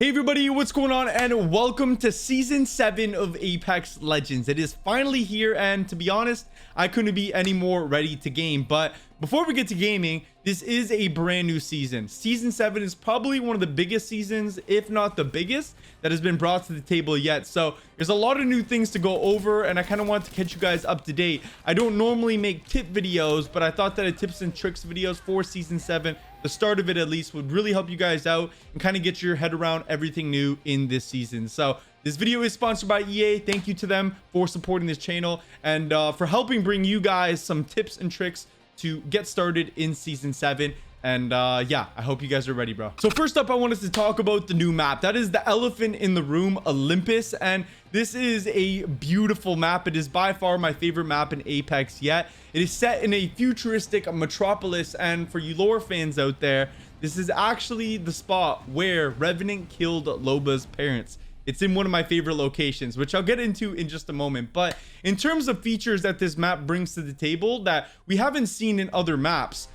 Hey everybody, what's going on, and welcome to season 7 of Apex Legends. It is finally here, and to be honest, I couldn't be any more ready to game. But before we get to gaming, this is a brand new season. Season 7 is probably one of the biggest seasons, if not the biggest, that has been brought to the table yet. So there's a lot of new things to go over, and I kind of want to catch you guys up to date. I don't normally make tip videos, but I thought that a tips and tricks videos for season 7, the start of it at least, would really help you guys out and kind of get your head around everything new in this season. So this video is sponsored by EA. Thank you to them for supporting this channel and for helping bring you guys some tips and tricks to get started in season 7. And yeah, I hope you guys are ready, bro. So first up, I wanted to talk about the new map. That is the elephant in the room, Olympus. And this is a beautiful map. It is by far my favorite map in Apex yet. It is set in a futuristic metropolis, and for you lore fans out there, this is actually the spot where Revenant killed Loba's parents. It's in one of my favorite locations, which I'll get into in just a moment. But in terms of features that this map brings to the table that we haven't seen in other maps,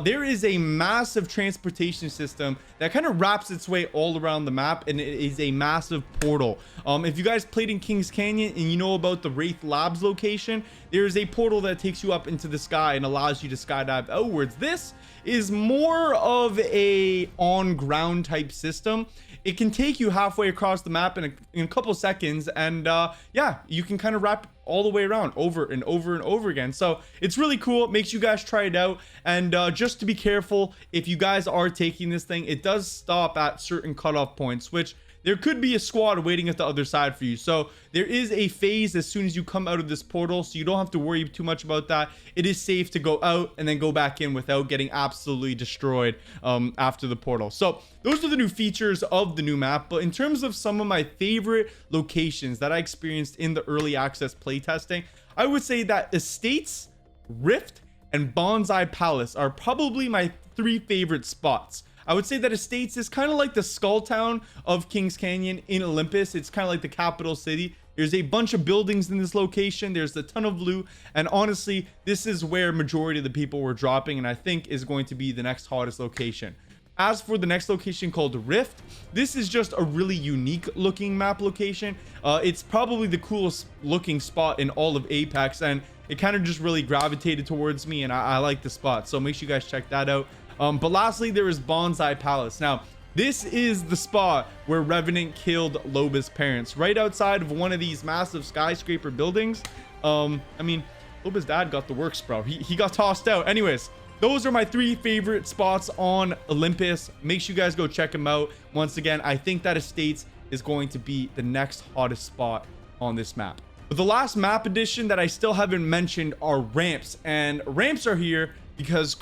there is a massive transportation system that kind of wraps its way all around the map, and it is a massive portal. If you guys played in Kings Canyon and you know about the Wraith Labs location, there is a portal that takes you up into the sky and allows you to skydive outwards. This is more of a on-ground type system. It can take you halfway across the map in a couple seconds, and yeah, you can kind of wrap all the way around over and over and over again. So it's really cool. Makes you guys try it out. And just to be careful, if you guys are taking this thing, it does stop at certain cutoff points, which there could be a squad waiting at the other side for you. So there is a phase as soon as you come out of this portal, so you don't have to worry too much about that. It is safe to go out and then go back in without getting absolutely destroyed after the portal. So those are the new features of the new map. But in terms of some of my favorite locations that I experienced in the early access playtesting, I would say that Estates, Rift, and Bonsai Palace are probably my 3 favorite spots. I would say that Estates is kind of like the skull town of Kings Canyon in Olympus. It's kind of like the capital city. There's a bunch of buildings in this location. There's a ton of loot. And honestly, this is where majority of the people were dropping, and I think is going to be the next hottest location. As for the next location called Rift, this is just a really unique looking map location. It's probably the coolest looking spot in all of Apex, and it kind of just really gravitated towards me, and I like the spot. So make sure you guys check that out. But lastly, there is Bonsai Palace. Now, this is the spot where Revenant killed Loba's parents, right outside of one of these massive skyscraper buildings. I mean, Loba's dad got the works, bro. He got tossed out. Anyways, those are my 3 favorite spots on Olympus. Make sure you guys go check them out. Once again, I think that Estates is going to be the next hottest spot on this map. But the last map addition that I still haven't mentioned are ramps, and ramps are here because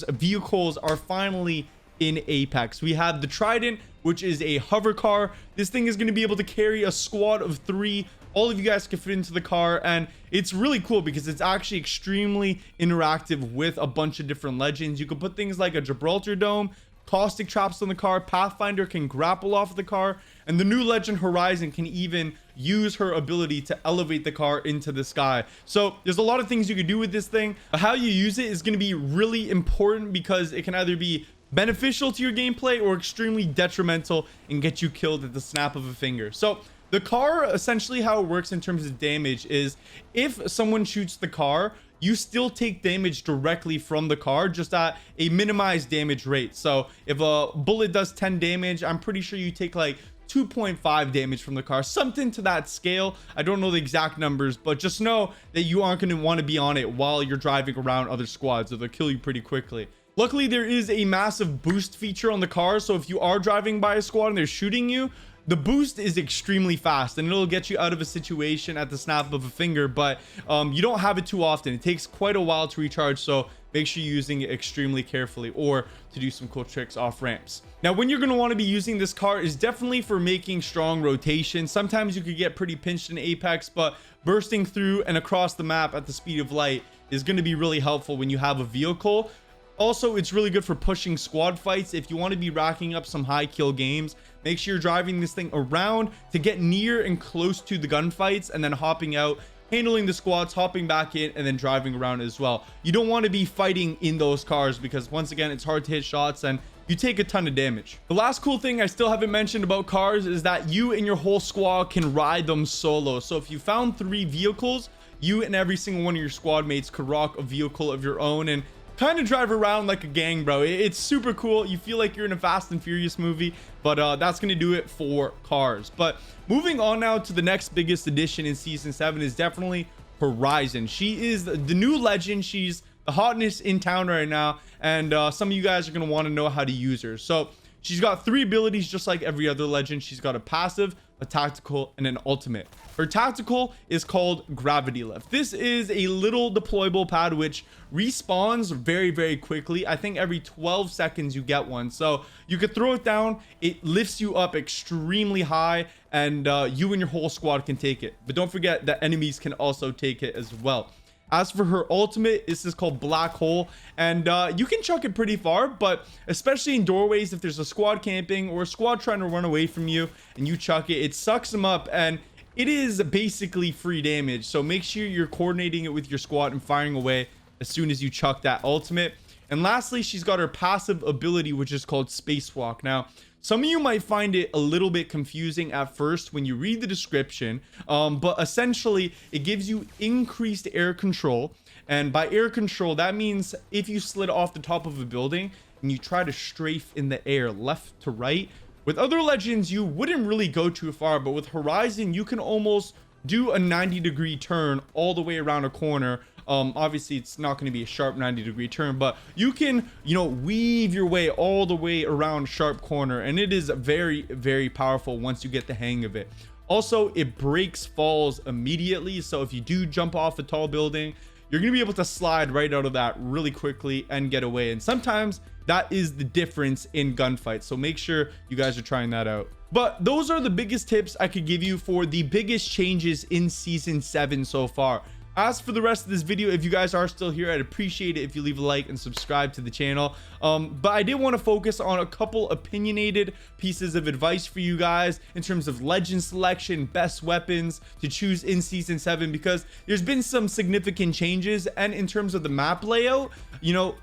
vehicles are finally in Apex. We have the Trident, which is a hover car. This thing is going to be able to carry a squad of 3. All of you guys can fit into the car, and it's really cool because it's actually extremely interactive with a bunch of different legends. You can put things like a Gibraltar Dome, caustic traps on the car, Pathfinder can grapple off the car, and the new legend Horizon can even use her ability to elevate the car into the sky. So there's a lot of things you can do with this thing. How you use it is going to be really important because it can either be beneficial to your gameplay or extremely detrimental and get you killed at the snap of a finger. So the car, essentially how it works in terms of damage is if someone shoots the car, you still take damage directly from the car, just at a minimized damage rate. So if a bullet does 10 damage, I'm pretty sure you take like 2.5 damage from the car, something to that scale. I don't know the exact numbers, but just know that you aren't going to want to be on it while you're driving around other squads, or they'll kill you pretty quickly. Luckily, there is a massive boost feature on the car, so if you are driving by a squad and they're shooting you, the boost is extremely fast and it'll get you out of a situation at the snap of a finger, but you don't have it too often. It takes quite a while to recharge, so make sure you're using it extremely carefully or to do some cool tricks off ramps. Now, when you're going to want to be using this car is definitely for making strong rotation. Sometimes you could get pretty pinched in Apex, but bursting through and across the map at the speed of light is going to be really helpful when you have a vehicle. Also, it's really good for pushing squad fights. If you want to be racking up some high kill games, make sure you're driving this thing around to get near and close to the gunfights and then hopping out handling the squads, hopping back in, and then driving around as well. You don't want to be fighting in those cars because once again, it's hard to hit shots and you take a ton of damage. The last cool thing I still haven't mentioned about cars is that you and your whole squad can ride them solo. So if you found 3 vehicles, you and every single one of your squad mates could rock a vehicle of your own and kind of drive around like a gang, bro. It's super cool. You feel like you're in a Fast and Furious movie, but that's gonna do it for cars. But moving on now to the next biggest addition in season 7 is definitely Horizon. She is the new legend. She's the hotness in town right now, and some of you guys are going to want to know how to use her. So she's got 3 abilities just like every other legend. She's got a passive, a tactical, and an ultimate. Her tactical is called Gravity Lift. This is a little deployable pad which respawns very, very quickly. I think every 12 seconds you get one. So you could throw it down, it lifts you up extremely high, and you and your whole squad can take it. But don't forget that enemies can also take it as well. As for her ultimate, this is called Black Hole, and you can chuck it pretty far, but especially in doorways, if there's a squad camping or a squad trying to run away from you and you chuck it, it sucks them up, and it is basically free damage. So make sure you're coordinating it with your squad and firing away as soon as you chuck that ultimate. And lastly, she's got her passive ability, which is called Spacewalk. Now, some of you might find it a little bit confusing at first when you read the description, but essentially it gives you increased air control. And by air control, that means if you slid off the top of a building and you try to strafe in the air left to right, with other legends, you wouldn't really go too far, but with Horizon, you can almost do a 90-degree turn all the way around a corner. Obviously it's not going to be a sharp 90-degree turn, but you can, weave your way all the way around sharp corner, and it is very, very powerful once you get the hang of it. Also, it breaks falls immediately, so if you do jump off a tall building, you're going to be able to slide right out of that really quickly and get away. And sometimes that is the difference in gunfights, so make sure you guys are trying that out. But those are the biggest tips I could give you for the biggest changes in season 7 so far. As for the rest of this video, if you guys are still here, I'd appreciate it if you leave a like and subscribe to the channel. But I did want to focus on a couple opinionated pieces of advice for you guys in terms of legend selection, best weapons to choose in season 7, because there's been some significant changes. And in terms of the map layout,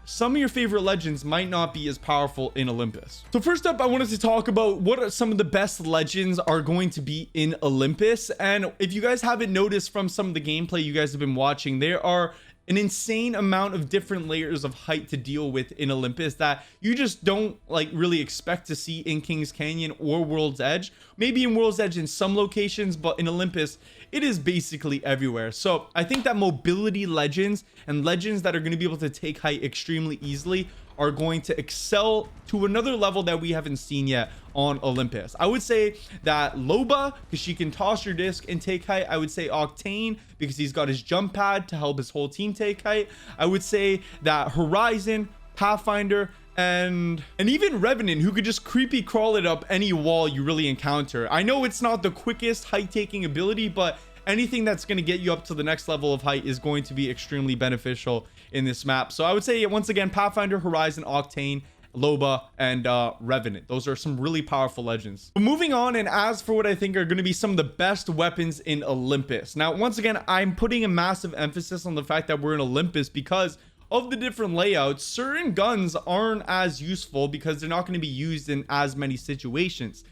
some of your favorite legends might not be as powerful in Olympus. So first up, I wanted to talk about what are some of the best legends are going to be in Olympus. And if you guys haven't noticed from some of the gameplay you guys have been watching, there are an insane amount of different layers of height to deal with in Olympus that you just don't really expect to see in Kings Canyon or World's Edge. Maybe in World's Edge in some locations, but in Olympus it is basically everywhere. So I think that mobility legends and legends that are going to be able to take height extremely easily are going to excel to another level that we haven't seen yet on Olympus. I would say that Loba, because she can toss your disc and take height. I would say Octane, because he's got his jump pad to help his whole team take height. I would say that Horizon, Pathfinder, and even Revenant, who could just creepy crawl it up any wall you really encounter. I know it's not the quickest height taking ability, but anything that's going to get you up to the next level of height is going to be extremely beneficial in this map. So I would say, once again, Pathfinder, Horizon, Octane, Loba, and Revenant. Those are some really powerful legends. But moving on, and as for what I think are going to be some of the best weapons in Olympus. Now, once again, I'm putting a massive emphasis on the fact that we're in Olympus because of the different layouts. Certain guns aren't as useful because they're not going to be used in as many situations.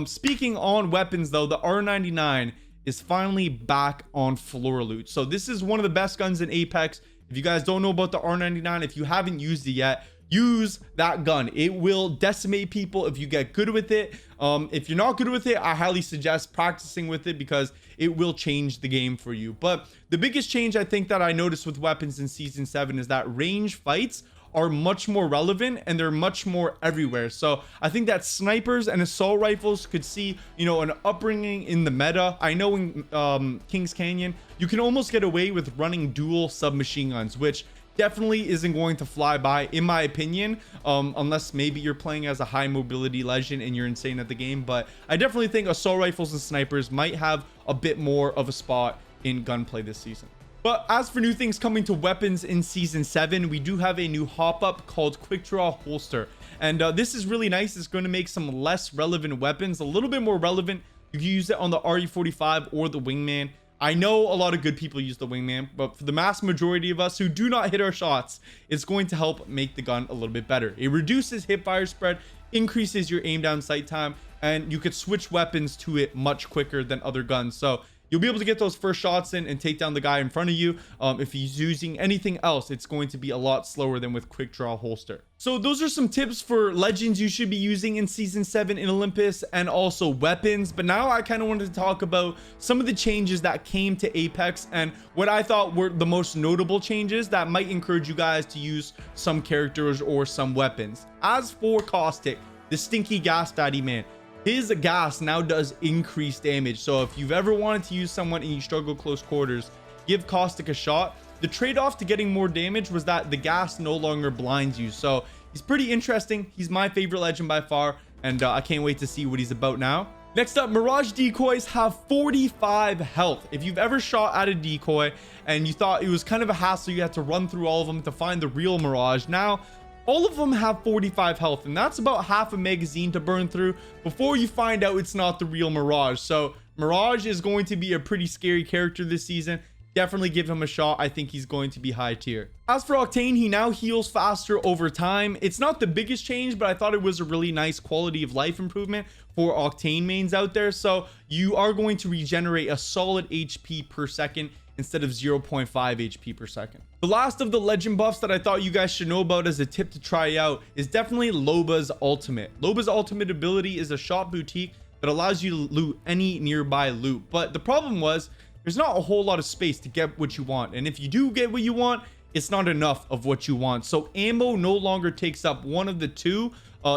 Speaking on weapons though, the R99 is finally back on floor loot. So this is one of the best guns in Apex. If you guys don't know about the R99, if you haven't used it yet, use that gun. It will decimate people if you get good with it. If you're not good with it, I highly suggest practicing with it because it will change the game for you. But the biggest change I think that I noticed with weapons in season 7 is that range fights are much more relevant and they're much more everywhere. So I think that snipers and assault rifles could see, an upbringing in the meta. I know in Kings Canyon, you can almost get away with running dual submachine guns, which definitely isn't going to fly by, in my opinion, unless maybe you're playing as a high mobility legend and you're insane at the game. But I definitely think assault rifles and snipers might have a bit more of a spot in gunplay this season. But as for new things coming to weapons in season 7, we do have a new hop up called Quick Draw Holster, and this is really nice. It's going to make some less relevant weapons a little bit more relevant. You can use it on the RE45 or the Wingman. I know a lot of good people use the wingman, but for the mass majority of us who do not hit our shots, it's going to help make the gun a little bit better. It reduces hip fire spread, increases your aim down sight time, and you could switch weapons to it much quicker than other guns. So you'll be able to get those first shots in and take down the guy in front of you. If he's using anything else, it's going to be a lot slower than with quick draw holster. So those are some tips for legends you should be using in season 7 in Olympus, and also weapons. But now I kind of wanted to talk about some of the changes that came to Apex and what I thought were the most notable changes that might encourage you guys to use some characters or some weapons. As for Caustic, the stinky gas daddy man, his gas now does increased damage. So if you've ever wanted to use someone and you struggle close quarters, give Caustic a shot. The trade-off to getting more damage was that the gas no longer blinds you. So he's pretty interesting. He's my favorite legend by far, and I can't wait to see what he's about now. Next up, Mirage decoys have 45 health. If you've ever shot at a decoy and you thought it was kind of a hassle, you had to run through all of them to find the real Mirage, now all of them have 45 health, and that's about half a magazine to burn through before you find out it's not the real Mirage. So Mirage is going to be a pretty scary character this season. Definitely give him a shot. I think he's going to be high tier. As for Octane, he now heals faster over time. It's not the biggest change, but I thought it was a really nice quality of life improvement for Octane mains out there. So you are going to regenerate a solid HP per second instead of 0.5 HP per second. The last of the legend buffs that I thought you guys should know about as a tip to try out is definitely Loba's ultimate. Loba's ultimate ability is a shop boutique that allows you to loot any nearby loot. But the problem was there's not a whole lot of space to get what you want. And if you do get what you want, it's not enough of what you want. So ammo no longer takes up one of the two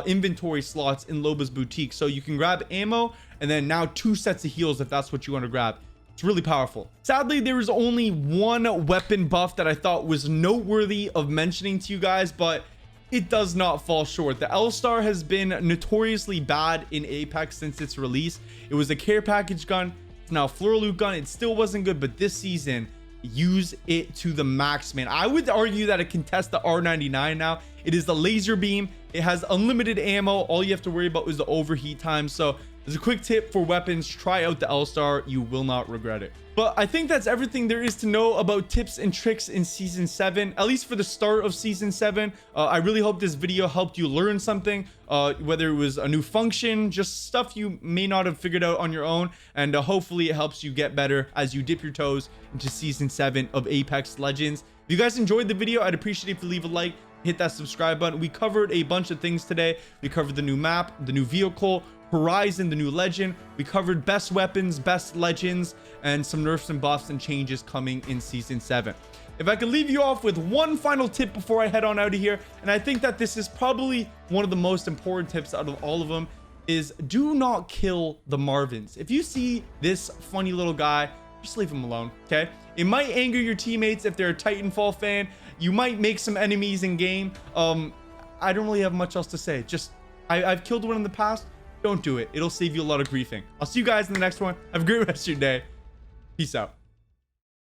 inventory slots in Loba's boutique. So you can grab ammo and then now 2 sets of heals if that's what you want to grab. It's really powerful. Sadly, there is only one weapon buff that I thought was noteworthy of mentioning to you guys, but it does not fall short. The L-Star has been notoriously bad in Apex since its release. It was a care package gun. It's now a floor loot gun. It still wasn't good, but this season, use it to the max, man. I would argue that it can test the R99 now. It is the laser beam. It has unlimited ammo. All you have to worry about is the overheat time. So as a quick tip for weapons, try out the L-Star. You will not regret it. But I think that's everything there is to know about tips and tricks in season 7, at least for the start of season 7. I really hope this video helped you learn something, whether it was a new function, just stuff you may not have figured out on your own, and hopefully it helps you get better as you dip your toes into season 7 of Apex Legends. If you guys enjoyed the video, I'd appreciate it if you leave a like, hit that subscribe button. We covered a bunch of things today. We covered the new map, the new vehicle, Horizon, the new legend. We covered best weapons, best legends, and some nerfs and buffs and changes coming in season 7. If I could leave you off with one final tip before I head on out of here, and I think that this is probably one of the most important tips out of all of them, is do not kill the Marvins. If you see this funny little guy, just leave him alone, okay? It might anger your teammates if they're a Titanfall fan. You might make some enemies in game. I don't really have much else to say. Just, I've killed one in the past. Don't do it. It'll save you a lot of griefing. I'll see you guys in the next one. Have a great rest of your day. Peace out.